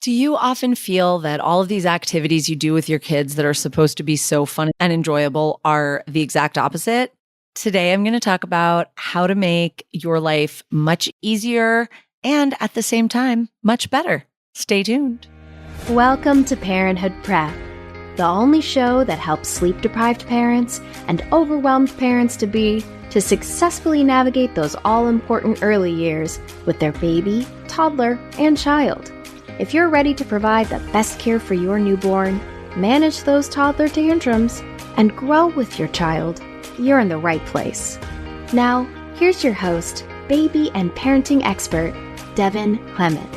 Do you often feel that all of these activities you do with your kids that are supposed to be so fun and enjoyable are the exact opposite? Today, I'm going to talk about how to make your life much easier and at the same time, much better. Stay tuned. Welcome to Parenthood Prep, the only show that helps sleep-deprived parents and overwhelmed parents-to-be to successfully navigate those all-important early years with their baby, toddler, and child. If you're ready to provide the best care for your newborn, manage those toddler tantrums, and grow with your child, you're in the right place. Now, here's your host, baby and parenting expert, Devin Clement.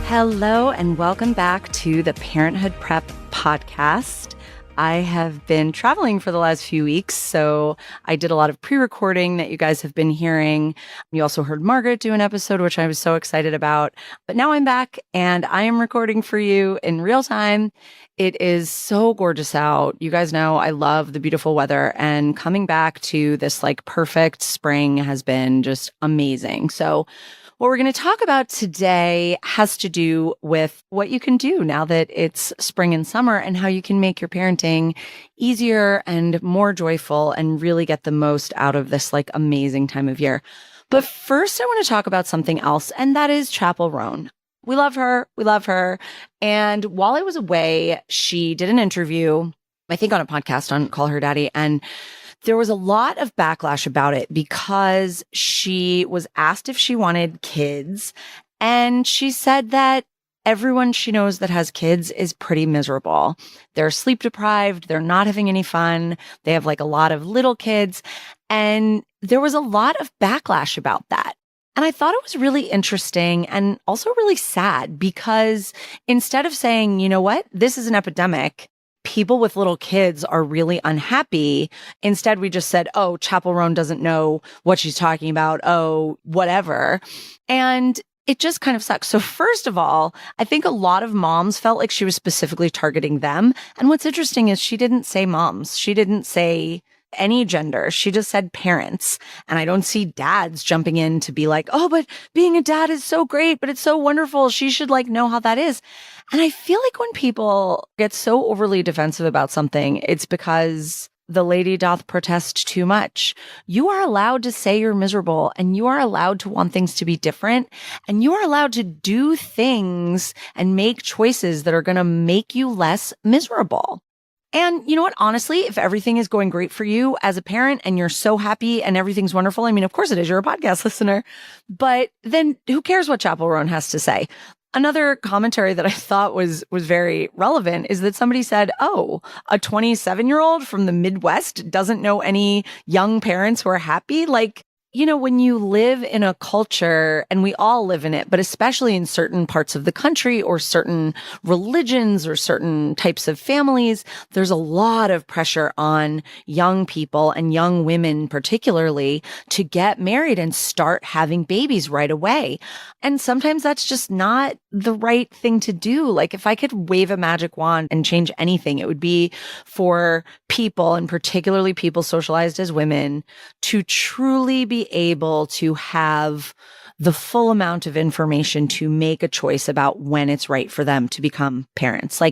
Hello, and welcome back to the Parenthood Prep podcast. I have been traveling for the last few weeks, so I did a lot of pre-recording that you guys have been hearing. You also heard Margaret do an episode, which I was so excited about. But now I'm back and I am recording for you in real time. It is so gorgeous out. You guys know I love the beautiful weather, and coming back to this perfect spring has been just amazing. So what we're going to talk about today has to do with what you can do now that it's spring and summer and how you can make your parenting easier and more joyful and really get the most out of this amazing time of year. But first, I want to talk about something else, and that is Chapel Roan. We love her. We love her. And while I was away, she did an interview, I think on a podcast on Call Her Daddy, and there was a lot of backlash about it because she was asked if she wanted kids, and she said that everyone she knows that has kids is pretty miserable. They're sleep deprived. They're not having any fun. They have a lot of little kids. And there was a lot of backlash about that. And I thought it was really interesting and also really sad because instead of saying, you know what, this is an epidemic, people with little kids are really unhappy. Instead, we just said, oh, Chapel Roan doesn't know what she's talking about. Oh, whatever. And it just kind of sucks. So first of all, I think a lot of moms felt like she was specifically targeting them. And what's interesting is she didn't say moms. She didn't say any gender. She just said parents. And I don't see dads jumping in to be like, oh, but being a dad is so great, but it's so wonderful. She should know how that is. And I feel like when people get so overly defensive about something, it's because the lady doth protest too much. You are allowed to say you're miserable, and you are allowed to want things to be different, and you are allowed to do things and make choices that are going to make you less miserable. And you know what? Honestly, if everything is going great for you as a parent and you're so happy and everything's wonderful, I mean, of course it is. You're a podcast listener, but then who cares what Chapel Roan has to say? Another commentary that I thought was very relevant is that somebody said, oh, a 27-year-old from the Midwest doesn't know any young parents who are happy. When you live in a culture, and we all live in it, but especially in certain parts of the country or certain religions or certain types of families, there's a lot of pressure on young people and young women particularly to get married and start having babies right away. And sometimes that's just not the right thing to do. If I could wave a magic wand and change anything, it would be for people, and particularly people socialized as women, to truly be able to have the full amount of information to make a choice about when it's right for them to become parents.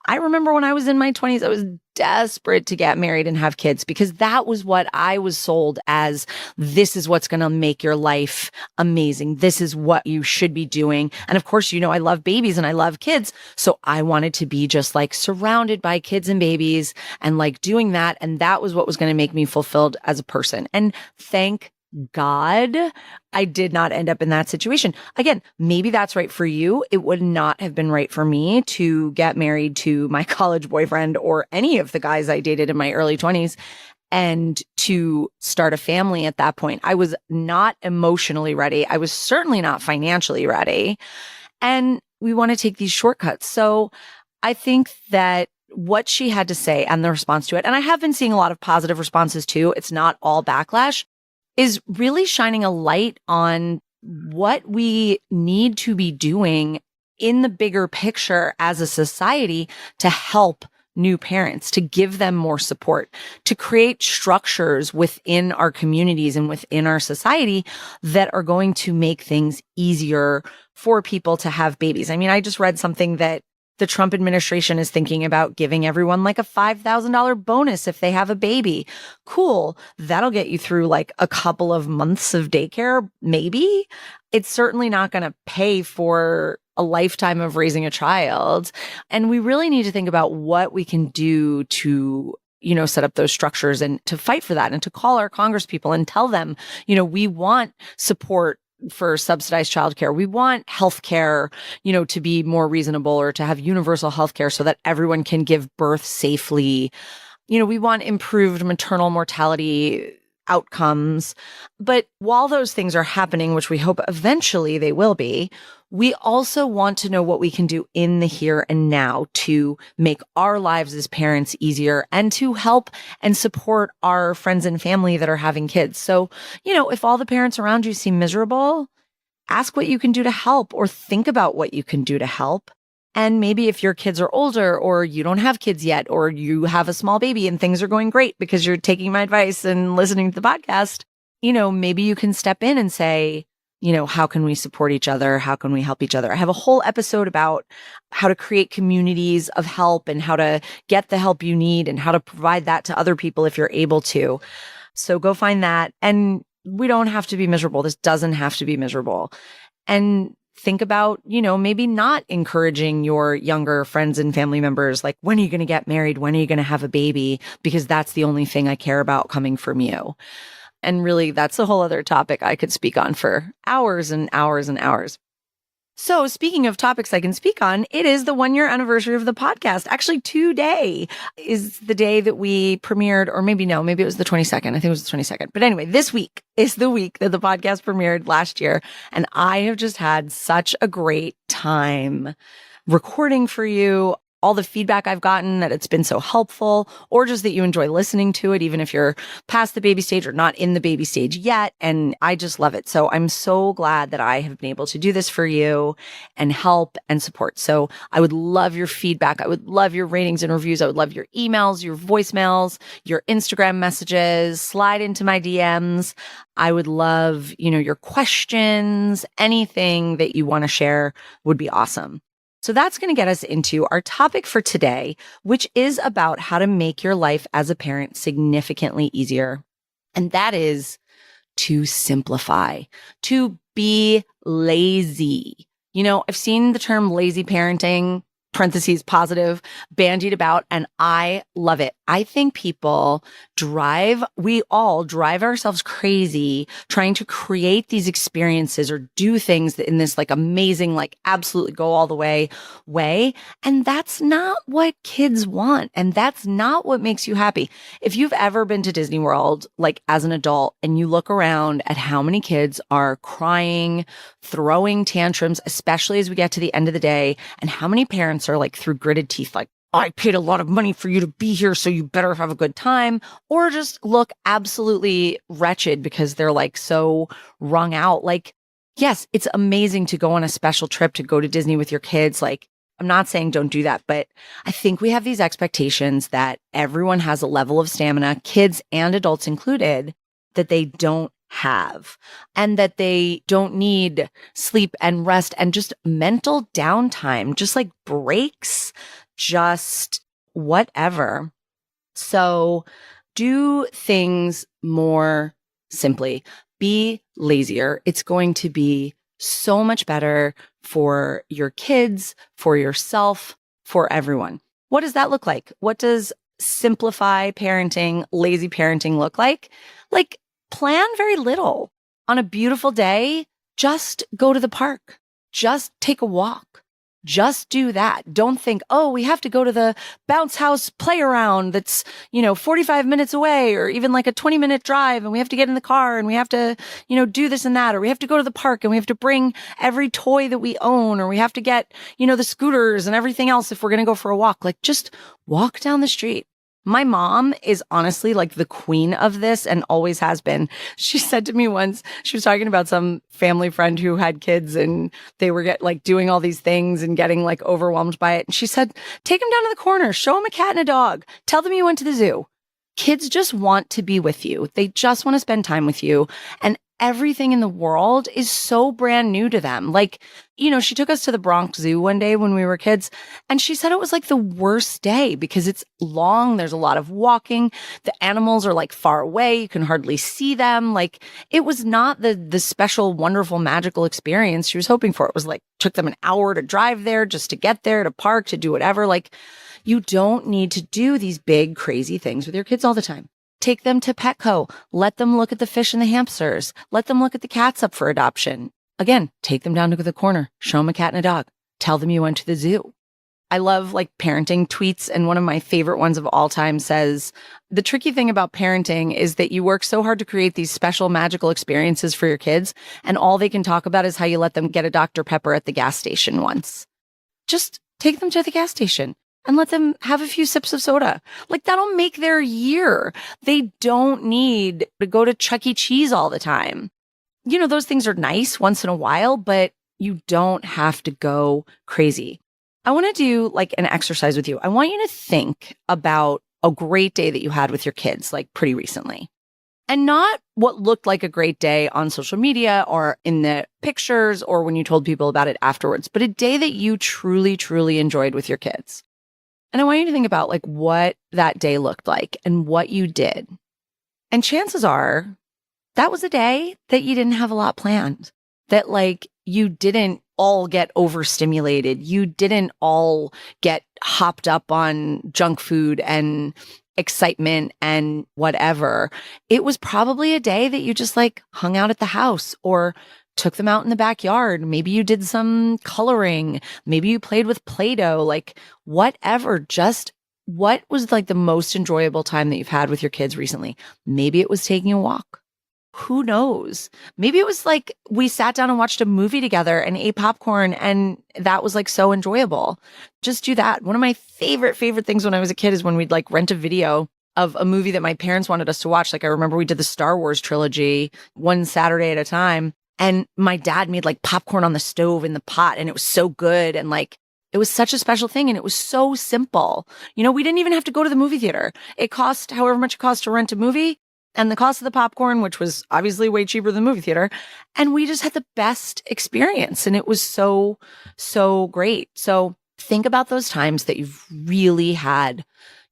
I remember when I was in my 20s, I was desperate to get married and have kids because that was what I was sold as. This is what's going to make your life amazing. This is what you should be doing. And of course, I love babies and I love kids. So I wanted to be just surrounded by kids and babies and doing that. And that was what was going to make me fulfilled as a person. And thank God, I did not end up in that situation. Again, maybe that's right for you. It would not have been right for me to get married to my college boyfriend or any of the guys I dated in my early 20s and to start a family at that point. I was not emotionally ready. I was certainly not financially ready. And we want to take these shortcuts. So I think that what she had to say and the response to it, and I have been seeing a lot of positive responses too, it's not all backlash, is really shining a light on what we need to be doing in the bigger picture as a society to help new parents, to give them more support, to create structures within our communities and within our society that are going to make things easier for people to have babies. I mean, I just read something that the Trump administration is thinking about giving everyone like a $5,000 bonus if they have a baby. Cool. That'll get you through like a couple of months of daycare, maybe. It's certainly not going to pay for a lifetime of raising a child. And we really need to think about what we can do to set up those structures and to fight for that and to call our congresspeople and tell them, we want support for subsidized childcare. We want healthcare, to be more reasonable or to have universal healthcare so that everyone can give birth safely. We want improved maternal mortality outcomes. But while those things are happening, which we hope eventually they will be, we also want to know what we can do in the here and now to make our lives as parents easier and to help and support our friends and family that are having kids. So, if all the parents around you seem miserable, ask what you can do to help or think about what you can do to help. And maybe if your kids are older or you don't have kids yet, or you have a small baby and things are going great because you're taking my advice and listening to the podcast, maybe you can step in and say, how can we support each other? How can we help each other? I have a whole episode about how to create communities of help and how to get the help you need and how to provide that to other people if you're able to. So go find that. And we don't have to be miserable. This doesn't have to be miserable. And think about, maybe not encouraging your younger friends and family members, like, when are you going to get married? When are you going to have a baby? Because that's the only thing I care about coming from you. And really, that's a whole other topic I could speak on for hours and hours and hours. So speaking of topics I can speak on, it is the 1-year anniversary of the podcast. Actually, today is the day that we premiered, or maybe it was the 22nd. I think it was the 22nd. But anyway, this week is the week that the podcast premiered last year. And I have just had such a great time recording for you. All the feedback I've gotten, that it's been so helpful, or just that you enjoy listening to it, even if you're past the baby stage or not in the baby stage yet. And I just love it. So I'm so glad that I have been able to do this for you and help and support. So I would love your feedback. I would love your ratings and reviews. I would love your emails, your voicemails, your Instagram messages. Slide into my DMs. I would love, your questions. Anything that you want to share would be awesome. So that's going to get us into our topic for today, which is about how to make your life as a parent significantly easier. And that is to simplify, to be lazy. I've seen the term lazy parenting, parentheses positive, bandied about, and I love it. I think we all drive ourselves crazy trying to create these experiences or do things in this like amazing, like absolutely go all the way. And that's not what kids want. And that's not what makes you happy. If you've ever been to Disney World, like as an adult, and you look around at how many kids are crying, throwing tantrums, especially as we get to the end of the day, and how many parents are like through gritted teeth, like, I paid a lot of money for you to be here, so you better have a good time, or just look absolutely wretched because they're like so wrung out. Like, yes, it's amazing to go on a special trip to go to Disney with your kids. Like, I'm not saying don't do that, but I think we have these expectations that everyone has a level of stamina, kids and adults included, that they don't have, and that they don't need sleep and rest and just mental downtime, just like breaks, just whatever. So do things more simply. Be lazier. It's going to be so much better for your kids, for yourself, for everyone. What does that look like? What does simplify parenting, lazy parenting look like? Like, plan very little. On a beautiful day, just go to the park. Just take a walk. Just do that. Don't think, oh, we have to go to the bounce house play around that's, 45 minutes away, or even like a 20-minute drive, and we have to get in the car and we have to, do this and that, or we have to go to the park and we have to bring every toy that we own, or we have to get, the scooters and everything else if we're going to go for a walk. Like, just walk down the street. My mom is honestly like the queen of this and always has been. She said to me once, she was talking about some family friend who had kids and they were doing all these things and getting like overwhelmed by it. And she said, take them down to the corner, show them a cat and a dog, tell them you went to the zoo. Kids just want to be with you. They just want to spend time with you. And everything in the world is so brand new to them. Like, she took us to the Bronx Zoo one day when we were kids, and she said it was like the worst day because it's long. There's a lot of walking. The animals are like far away. You can hardly see them. Like, it was not the special, wonderful, magical experience she was hoping for. It was like, took them an hour to drive there just to get there, to park, to do whatever. Like, you don't need to do these big, crazy things with your kids all the time. Take them to Petco. Let them look at the fish and the hamsters. Let them look at the cats up for adoption. Again, take them down to the corner. Show them a cat and a dog. Tell them you went to the zoo. I love parenting tweets. And one of my favorite ones of all time says, the tricky thing about parenting is that you work so hard to create these special magical experiences for your kids. And all they can talk about is how you let them get a Dr. Pepper at the gas station once. Just take them to the gas station and let them have a few sips of soda. Like, that'll make their year. They don't need to go to Chuck E. Cheese all the time. Those things are nice once in a while, but you don't have to go crazy. I want to do an exercise with you. I want you to think about a great day that you had with your kids, pretty recently. And not what looked like a great day on social media or in the pictures or when you told people about it afterwards, but a day that you truly, truly enjoyed with your kids. And I want you to think about what that day looked like and what you did. And chances are that was a day that you didn't have a lot planned, that you didn't all get overstimulated. You didn't all get hopped up on junk food and excitement and whatever. It was probably a day that you just hung out at the house or took them out in the backyard. Maybe you did some coloring. Maybe you played with Play-Doh, whatever. Just what was the most enjoyable time that you've had with your kids recently? Maybe it was taking a walk. Who knows? Maybe it was we sat down and watched a movie together and ate popcorn and that was so enjoyable. Just do that. One of my favorite things when I was a kid is when we'd rent a video of a movie that my parents wanted us to watch. I remember we did the Star Wars trilogy one Saturday at a time. And my dad made popcorn on the stove in the pot and it was so good. And it was such a special thing. And it was so simple. We didn't even have to go to the movie theater. It cost however much it cost to rent a movie and the cost of the popcorn, which was obviously way cheaper than the movie theater. And we just had the best experience. And it was so, so great. So think about those times that you've really had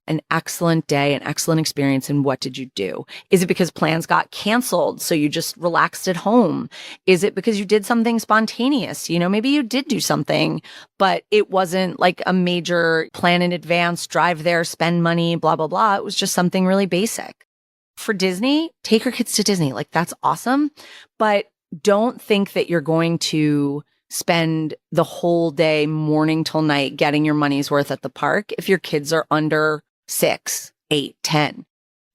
an excellent day, an excellent experience, and what did you do? Is it because plans got canceled, so you just relaxed at home? Is it because you did something spontaneous? Maybe you did do something, but it wasn't a major plan in advance, drive there, spend money, blah, blah, blah. It was just something really basic. For Disney, take your kids to Disney. That's awesome. But don't think that you're going to spend the whole day, morning till night, getting your money's worth at the park if your kids are under 6, 8, 10.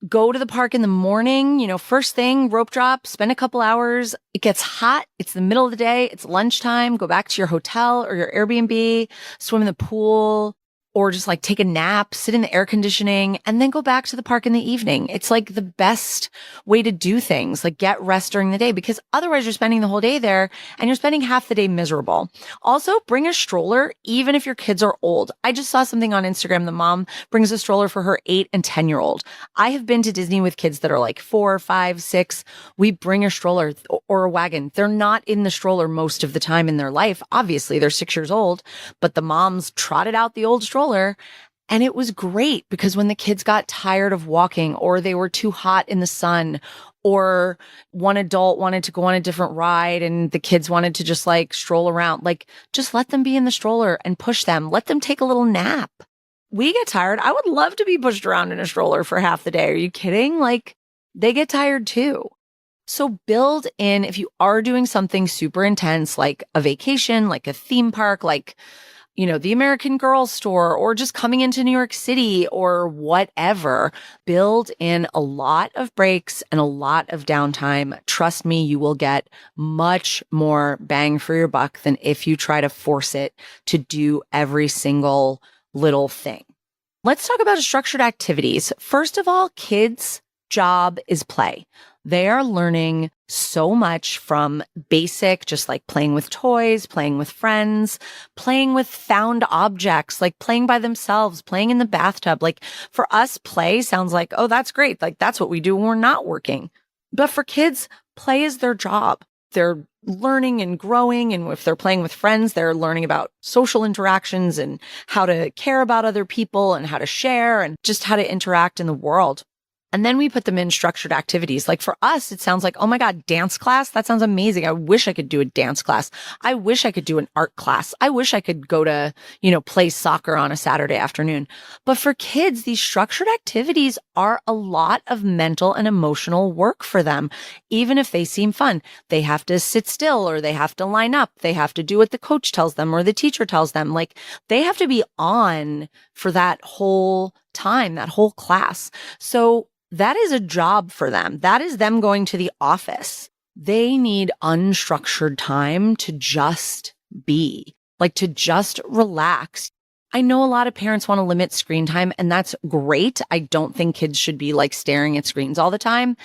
Go to the park in the morning, first thing, rope drop, spend a couple hours. It gets hot. It's the middle of the day. It's lunchtime. Go back to your hotel or your Airbnb, swim in the pool, or just take a nap, sit in the air conditioning, and then go back to the park in the evening. It's the best way to do things, get rest during the day, because otherwise you're spending the whole day there and you're spending half the day miserable. Also, bring a stroller, even if your kids are old. I just saw something on Instagram. The mom brings a stroller for her 8 and 10-year-old. I have been to Disney with kids that are 4, 5, 6. We bring a stroller or a wagon. They're not in the stroller most of the time in their life. Obviously, they're 6 years old, but the moms trotted out the old stroller. And it was great because when the kids got tired of walking or they were too hot in the sun or one adult wanted to go on a different ride and the kids wanted to just stroll around, just let them be in the stroller and push them. Let them take a little nap. We get tired. I would love to be pushed around in a stroller for half the day. Are you kidding? They get tired too. So build in, if you are doing something super intense, like a vacation, like a theme park, the American Girl store, or just coming into New York City or whatever, build in a lot of breaks and a lot of downtime. Trust me, you will get much more bang for your buck than if you try to force it to do every single little thing. Let's talk about structured activities. First of all, kids' job is play. They are learning so much from basic, just like playing with toys, playing with friends, playing with found objects, like playing by themselves, playing in the bathtub. Like for us, play sounds like, oh, that's great. Like that's what we do when we're not working. But for kids, play is their job. They're learning and growing. And if they're playing with friends, they're learning about social interactions and how to care about other people and how to share and just how to interact in the world. And then we put them in structured activities. Like for us, it sounds like, oh my God, dance class. That sounds amazing. I wish I could do a dance class. I wish I could do an art class. I wish I could go to, play soccer on a Saturday afternoon. But for kids, these structured activities are a lot of mental and emotional work for them. Even if they seem fun, they have to sit still or they have to line up. They have to do what the coach tells them or the teacher tells them. Like they have to be on for that whole time, that whole class. So that is a job for them. That is them going to the office. They need unstructured time to just be, like to just relax. I know a lot of parents want to limit screen time, and that's great. I don't think kids should be like staring at screens all the time.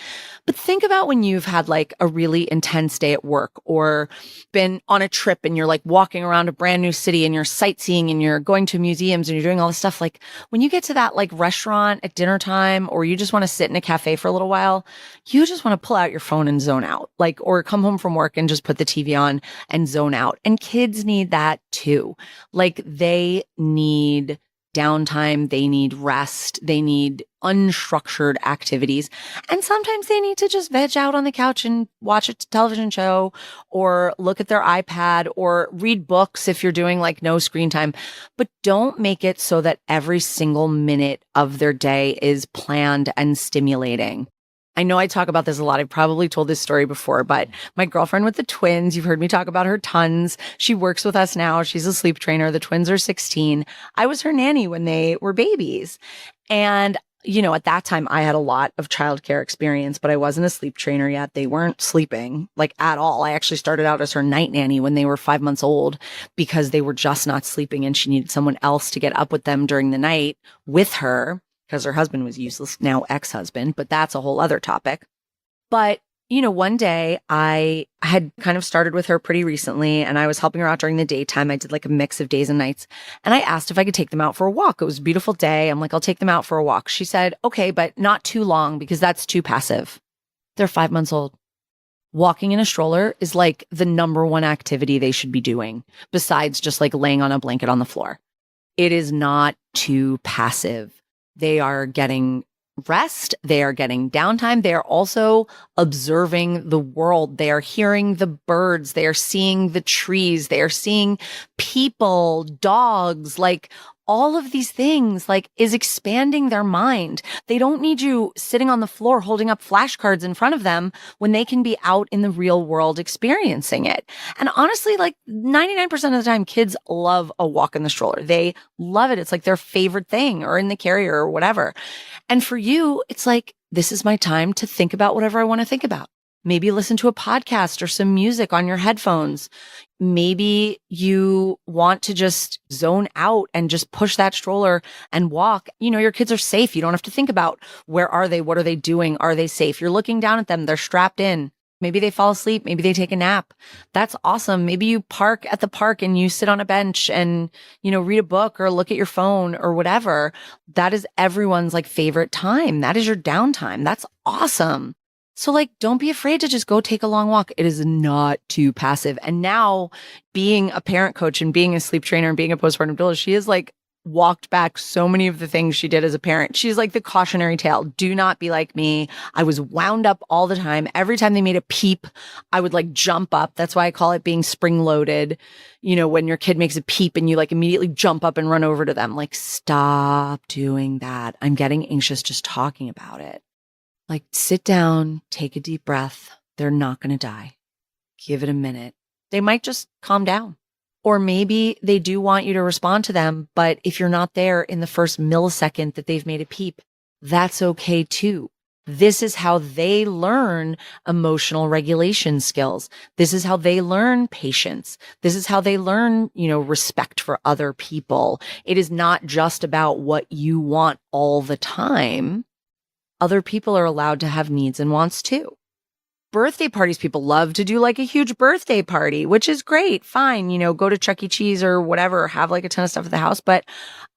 But think about when you've had like a really intense day at work or been on a trip and you're like walking around a brand new city and you're sightseeing and you're going to museums and you're doing all this stuff. Like when you get to that like restaurant at dinner time, or you just want to sit in a cafe for a little while, you just want to pull out your phone and zone out, like, or come home from work and just put the TV on and zone out. And kids need that too. Like they need downtime, they need rest, they need unstructured activities. And sometimes they need to just veg out on the couch and watch a television show or look at their iPad or read books if you're doing like no screen time. But don't make it so that every single minute of their day is planned and stimulating. I know I talk about this a lot. I've probably told this story before, but my girlfriend with the twins, you've heard me talk about her tons. She works with us now. She's a sleep trainer. The twins are 16. I was her nanny when they were babies. And, at that time I had a lot of childcare experience, but I wasn't a sleep trainer yet. They weren't sleeping like at all. I actually started out as her night nanny when they were 5 months old because they were just not sleeping and she needed someone else to get up with them during the night with her, because her husband was useless, now ex-husband, but that's a whole other topic. But, one day I had kind of started with her pretty recently and I was helping her out during the daytime. I did like a mix of days and nights. And I asked if I could take them out for a walk. It was a beautiful day. I'm like, I'll take them out for a walk. She said, okay, but not too long because that's too passive. They're 5 months old. Walking in a stroller is like the number one activity they should be doing besides just like laying on a blanket on the floor. It is not too passive. They are getting rest. They are getting downtime. They are also observing the world. They are hearing the birds. They are seeing the trees. They are seeing people, dogs, like all of these things, like is expanding their mind. They don't need you sitting on the floor holding up flashcards in front of them when they can be out in the real world experiencing it. And honestly, like 99% of the time, kids love a walk in the stroller. They love it. It's like their favorite thing, or in the carrier or whatever. And for you, it's like, this is my time to think about whatever I want to think about. Maybe listen to a podcast or some music on your headphones. Maybe you want to just zone out and just push that stroller and walk. Your kids are safe. You don't have to think about where are they? What are they doing? Are they safe? You're looking down at them. They're strapped in. Maybe they fall asleep. Maybe they take a nap. That's awesome. Maybe you park at the park and you sit on a bench and, read a book or look at your phone or whatever. That is everyone's like favorite time. That is your downtime. That's awesome. So like, don't be afraid to just go take a long walk. It is not too passive. And now being a parent coach and being a sleep trainer and being a postpartum doula, she has like walked back so many of the things she did as a parent. She's like the cautionary tale. Do not be like me. I was wound up all the time. Every time they made a peep, I would like jump up. That's why I call it being spring loaded. When your kid makes a peep and you like immediately jump up and run over to them, like, stop doing that. I'm getting anxious just talking about it. Like, sit down, take a deep breath. They're not going to die. Give it a minute. They might just calm down. Or maybe they do want you to respond to them, but if you're not there in the first millisecond that they've made a peep, that's okay too. This is how they learn emotional regulation skills. This is how they learn patience. This is how they learn, respect for other people. It is not just about what you want all the time. Other people are allowed to have needs and wants too. Birthday parties, people love to do like a huge birthday party, which is great. Fine. Go to Chuck E. Cheese or whatever, have like a ton of stuff at the house. But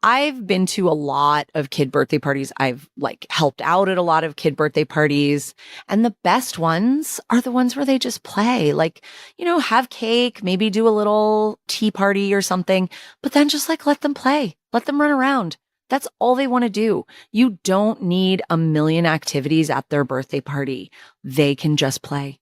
I've been to a lot of kid birthday parties. I've like helped out at a lot of kid birthday parties. And the best ones are the ones where they just play, like, have cake, maybe do a little tea party or something, but then just like let them play, let them run around. That's all they want to do. You don't need a million activities at their birthday party. They can just play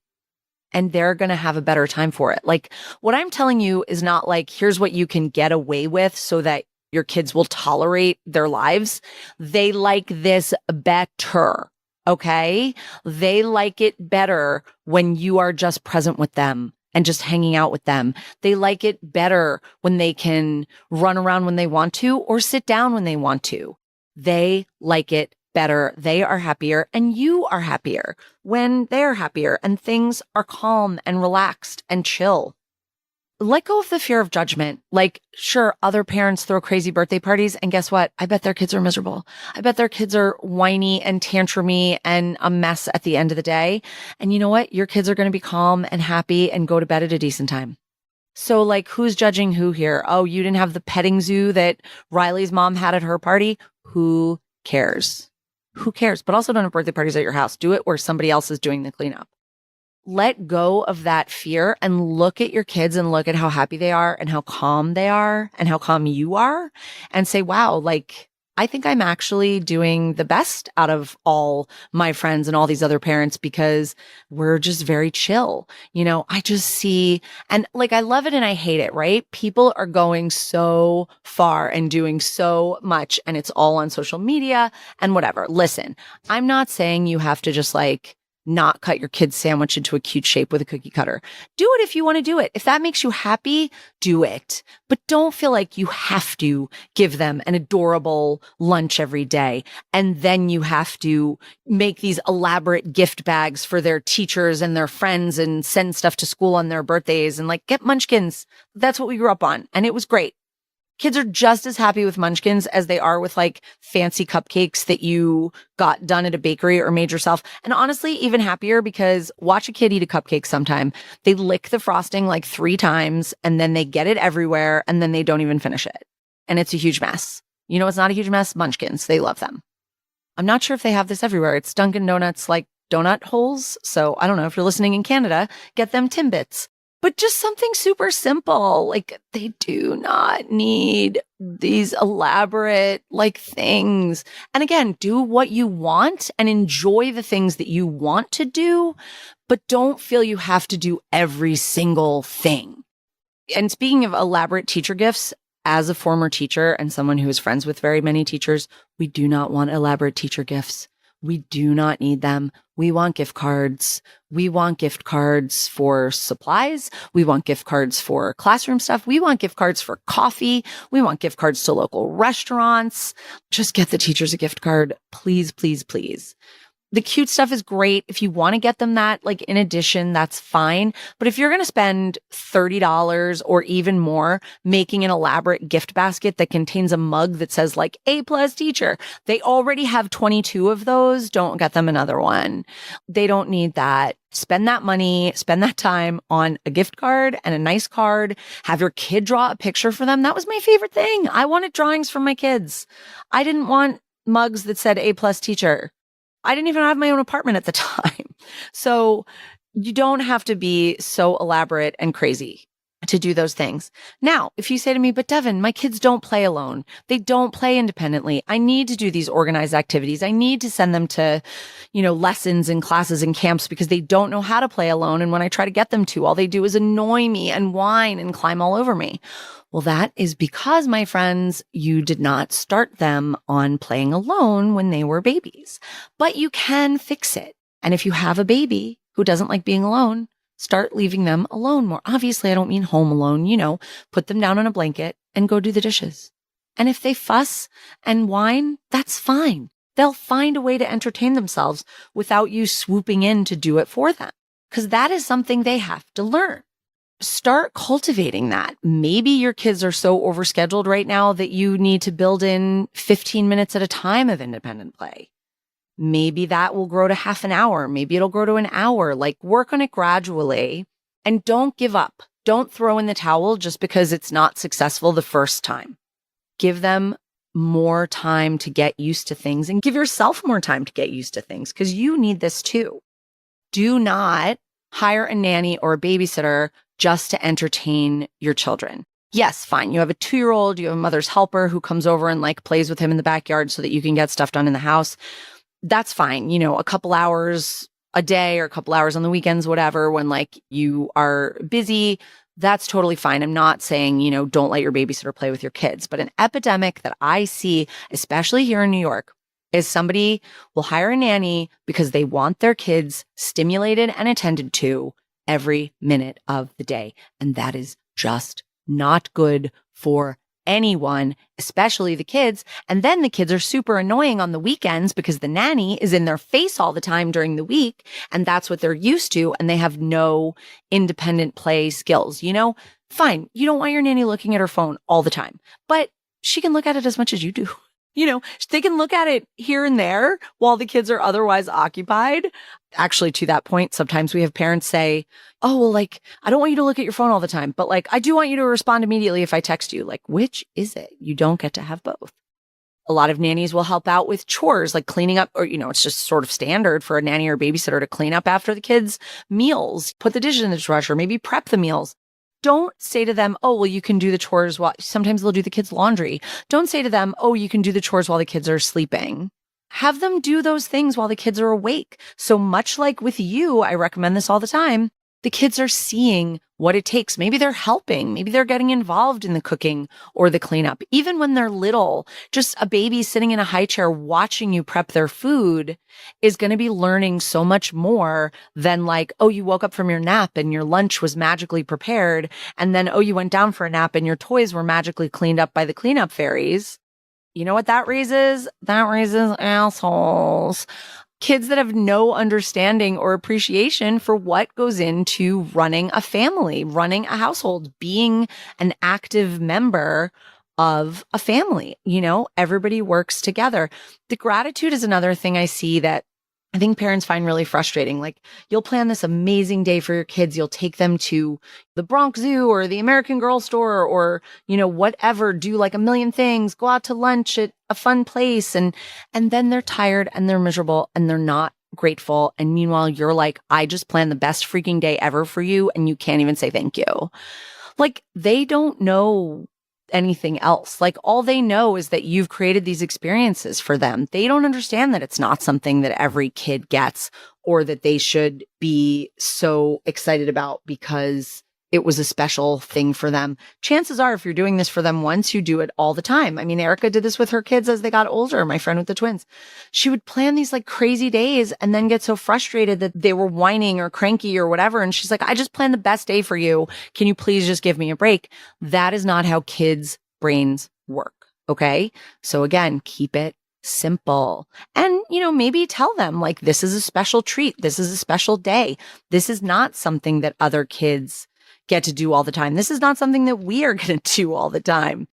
and they're going to have a better time for it. Like what I'm telling you is not like, here's what you can get away with so that your kids will tolerate their lives. They like this better. Okay. They like it better when you are just present with them and just hanging out with them. They like it better when they can run around when they want to or sit down when they want to. They like it better. They are happier and you are happier when they're happier and things are calm and relaxed and chill. Let go of the fear of judgment. Like, sure, other parents throw crazy birthday parties and guess what? I bet their kids are miserable. I bet their kids are whiny and tantrumy and a mess at the end of the day. And you know what? Your kids are going to be calm and happy and go to bed at a decent time. So like, who's judging who here? Oh, you didn't have the petting zoo that Riley's mom had at her party? Who cares? Who cares? But also don't have birthday parties at your house. Do it where somebody else is doing the cleanup. Let go of that fear and look at your kids and look at how happy they are and how calm they are and how calm you are and say, wow, like, I think I'm actually doing the best out of all my friends and all these other parents because we're just very chill. I just see, and like, I love it and I hate it, right? People are going so far and doing so much and it's all on social media and whatever. Listen, I'm not saying you have to just like, not cut your kid's sandwich into a cute shape with a cookie cutter. Do it if you want to do it. If that makes you happy, do it. But don't feel like you have to give them an adorable lunch every day. And then you have to make these elaborate gift bags for their teachers and their friends and send stuff to school on their birthdays and like get munchkins. That's what we grew up on. And it was great. Kids are just as happy with munchkins as they are with like fancy cupcakes that you got done at a bakery or made yourself. And honestly, even happier because watch a kid eat a cupcake sometime. They lick the frosting like 3 times and then they get it everywhere and then they don't even finish it. And it's a huge mess. It's not a huge mess. Munchkins. They love them. I'm not sure if they have this everywhere. It's Dunkin' Donuts like donut holes. So I don't know if you're listening in Canada, get them Timbits. But just something super simple. Like they do not need these elaborate like things. And again, do what you want and enjoy the things that you want to do, but don't feel you have to do every single thing. And speaking of elaborate teacher gifts, as a former teacher and someone who is friends with very many teachers, we do not want elaborate teacher gifts. We do not need them. We want gift cards. We want gift cards for supplies. We want gift cards for classroom stuff. We want gift cards for coffee. We want gift cards to local restaurants. Just get the teachers a gift card. Please, please, please. The cute stuff is great. If you want to get them that, like in addition, that's fine. But if you're going to spend $30 or even more making an elaborate gift basket that contains a mug that says like A+ teacher, they already have 22 of those. Don't get them another one. They don't need that. Spend that money, spend that time on a gift card and a nice card. Have your kid draw a picture for them. That was my favorite thing. I wanted drawings from my kids. I didn't want mugs that said A+ teacher. I didn't even have my own apartment at the time. So you don't have to be so elaborate and crazy to do those things. Now, if you say to me, but Devin, my kids don't play alone. They don't play independently. I need to do these organized activities. I need to send them to, lessons and classes and camps because they don't know how to play alone. And when I try to get them to, all they do is annoy me and whine and climb all over me. Well, that is because, my friends, you did not start them on playing alone when they were babies, but you can fix it. And if you have a baby who doesn't like being alone, start leaving them alone more. Obviously, I don't mean home alone, put them down on a blanket and go do the dishes. And if they fuss and whine, that's fine. they'll find a way to entertain themselves without you swooping in to do it for them. Because that is something they have to learn. Start cultivating that. Maybe your kids are so overscheduled right now that you need to build in 15 minutes at a time of independent play. Maybe that will grow to half an hour. Maybe it'll grow to an hour. Like, work on it gradually and don't give up. Don't throw in the towel just because it's not successful the first time. Give them more time to get used to things and give yourself more time to get used to things because you need this too. Do not hire a nanny or a babysitter just to entertain your children. Yes, fine. You have a 2-year-old, you have a mother's helper who comes over and like plays with him in the backyard so that you can get stuff done in the house. That's fine. You know, a couple hours a day or a couple hours on the weekends, whatever, when like you are busy, that's totally fine. I'm not saying, you know, don't let your babysitter play with your kids. But an epidemic that I see, especially here in New York, is somebody will hire a nanny because they want their kids stimulated and attended to every minute of the day. And that is just not good for anyone, especially the kids. And then the kids are super annoying on the weekends because the nanny is in their face all the time during the week. And that's what they're used to. And they have no independent play skills. You know, fine. You don't want your nanny looking at her phone all the time, but she can look at it as much as you do. You know, they can look at it here and there while the kids are otherwise occupied. Actually, to that point, sometimes we have parents say, oh, well, like, I don't want you to look at your phone all the time, but like, I do want you to respond immediately if I text you. Like, which is it? You don't get to have both. A lot of nannies will help out with chores, like cleaning up, or, you know, it's just sort of standard for a nanny or babysitter to clean up after the kids' meals, put the dishes in the dishwasher, maybe prep the meals. Don't say to them, oh, well, you can do the chores while sometimes they'll do the kids' laundry. Don't say to them, oh, you can do the chores while the kids are sleeping. Have them do those things while the kids are awake. So much like with you, I recommend this all the time. The kids are seeing what it takes. Maybe they're helping. Maybe they're getting involved in the cooking or the cleanup. Even when they're little, just a baby sitting in a high chair watching you prep their food is going to be learning so much more than like, oh, you woke up from your nap and your lunch was magically prepared. And then, oh, you went down for a nap and your toys were magically cleaned up by the cleanup fairies. You know what that raises? That raises assholes. Kids that have no understanding or appreciation for what goes into running a family, running a household, being an active member of a family. You know, everybody works together. The gratitude is another thing I see that I think parents find really frustrating. Like, you'll plan this amazing day for your kids. You'll take them to the Bronx Zoo or the American Girl store or, you know, whatever, do like a million things, go out to lunch at a fun place. And then they're tired and they're miserable and they're not grateful. And meanwhile, you're like, I just planned the best freaking day ever for you. And you can't even say thank you. Like, they don't know anything else. Like, all they know is that you've created these experiences for them. They don't understand that it's not something that every kid gets or that they should be so excited about because it was a special thing for them. Chances are, if you're doing this for them once, you do it all the time. I mean, Erica did this with her kids as they got older, my friend with the twins. She would plan these like crazy days and then get so frustrated that they were whining or cranky or whatever. And she's like, I just planned the best day for you. Can you please just give me a break? That is not how kids' brains work. Okay. So again, keep it simple. And, you know, maybe tell them like, this is a special treat. This is a special day. This is not something that other kids get to do all the time. This is not something that we are going to do all the time.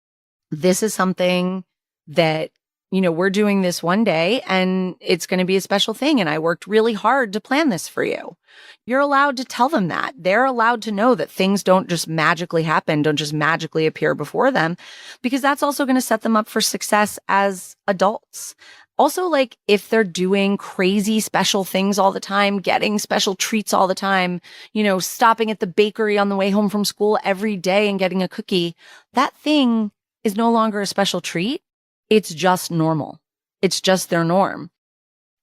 This is something that, you know, we're doing this one day and it's going to be a special thing. And I worked really hard to plan this for you. You're allowed to tell them that. They're allowed to know that things don't just magically happen, don't just magically appear before them, because that's also going to set them up for success as adults. Also, like, if they're doing crazy special things all the time, getting special treats all the time, you know, stopping at the bakery on the way home from school every day and getting a cookie, that thing is no longer a special treat. It's just normal. It's just their norm.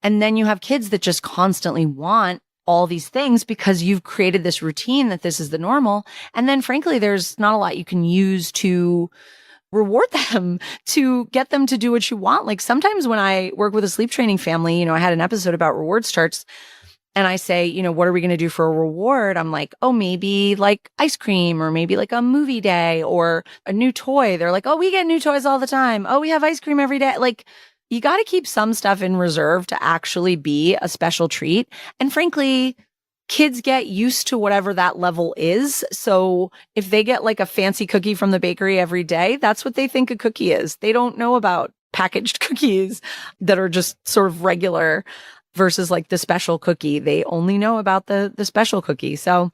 And then you have kids that just constantly want all these things because you've created this routine that this is the normal. And then frankly, there's not a lot you can use to reward them, to get them to do what you want. Like, sometimes when I work with a sleep training family, you know, I had an episode about rewards charts and I say, you know, what are we going to do for a reward? I'm like, oh, maybe like ice cream or maybe like a movie day or a new toy. They're like, oh, we get new toys all the time. Oh, we have ice cream every day. Like, you got to keep some stuff in reserve to actually be a special treat. And frankly, kids get used to whatever that level is. So if they get like a fancy cookie from the bakery every day, that's what they think a cookie is. They don't know about packaged cookies that are just sort of regular versus like the special cookie. They only know about the special cookie. So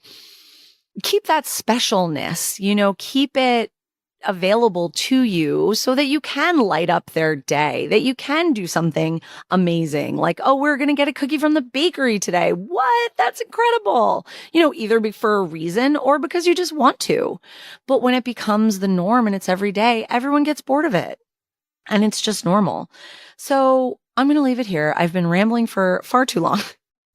keep that specialness, keep it available to you so that you can light up their day, that you can do something amazing. Like, oh, we're going to get a cookie from the bakery today. What? That's incredible. Either for a reason or because you just want to. But when it becomes the norm and it's every day, everyone gets bored of it and it's just normal. So I'm going to leave it here. I've been rambling for far too long.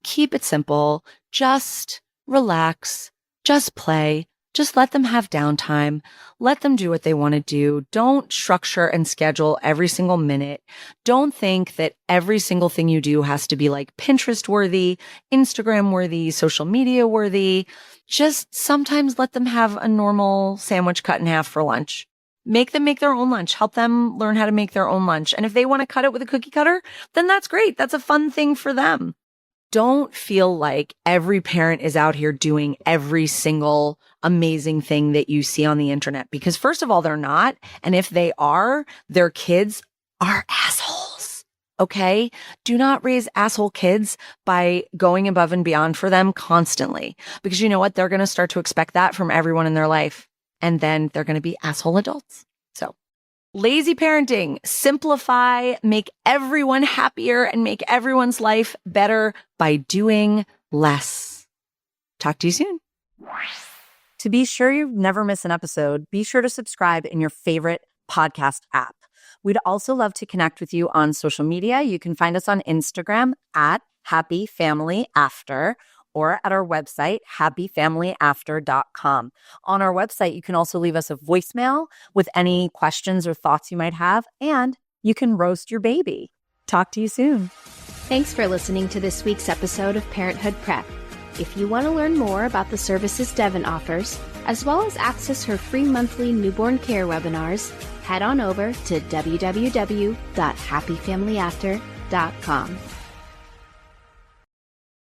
Keep it simple. Just relax. Just play. Just let them have downtime. Let them do what they want to do. Don't structure and schedule every single minute. Don't think that every single thing you do has to be like Pinterest worthy, Instagram worthy, social media worthy. Just sometimes let them have a normal sandwich cut in half for lunch. Make them make their own lunch. Help them learn how to make their own lunch. And if they want to cut it with a cookie cutter, then that's great. That's a fun thing for them. Don't feel like every parent is out here doing every single amazing thing that you see on the internet, because first of all, they're not. And if they are, their kids are assholes. Okay. Do not raise asshole kids by going above and beyond for them constantly, because you know what? They're going to start to expect that from everyone in their life. And then they're going to be asshole adults. So lazy parenting, simplify, make everyone happier and make everyone's life better by doing less. Talk to you soon. To be sure you never miss an episode, be sure to subscribe in your favorite podcast app. We'd also love to connect with you on social media. You can find us on Instagram at Happy Family After, or at our website, happyfamilyafter.com. On our website, you can also leave us a voicemail with any questions or thoughts you might have, and you can roast your baby. Talk to you soon. Thanks for listening to this week's episode of Parenthood Prep. If you want to learn more about the services Devin offers, as well as access her free monthly newborn care webinars, head on over to www.happyfamilyafter.com.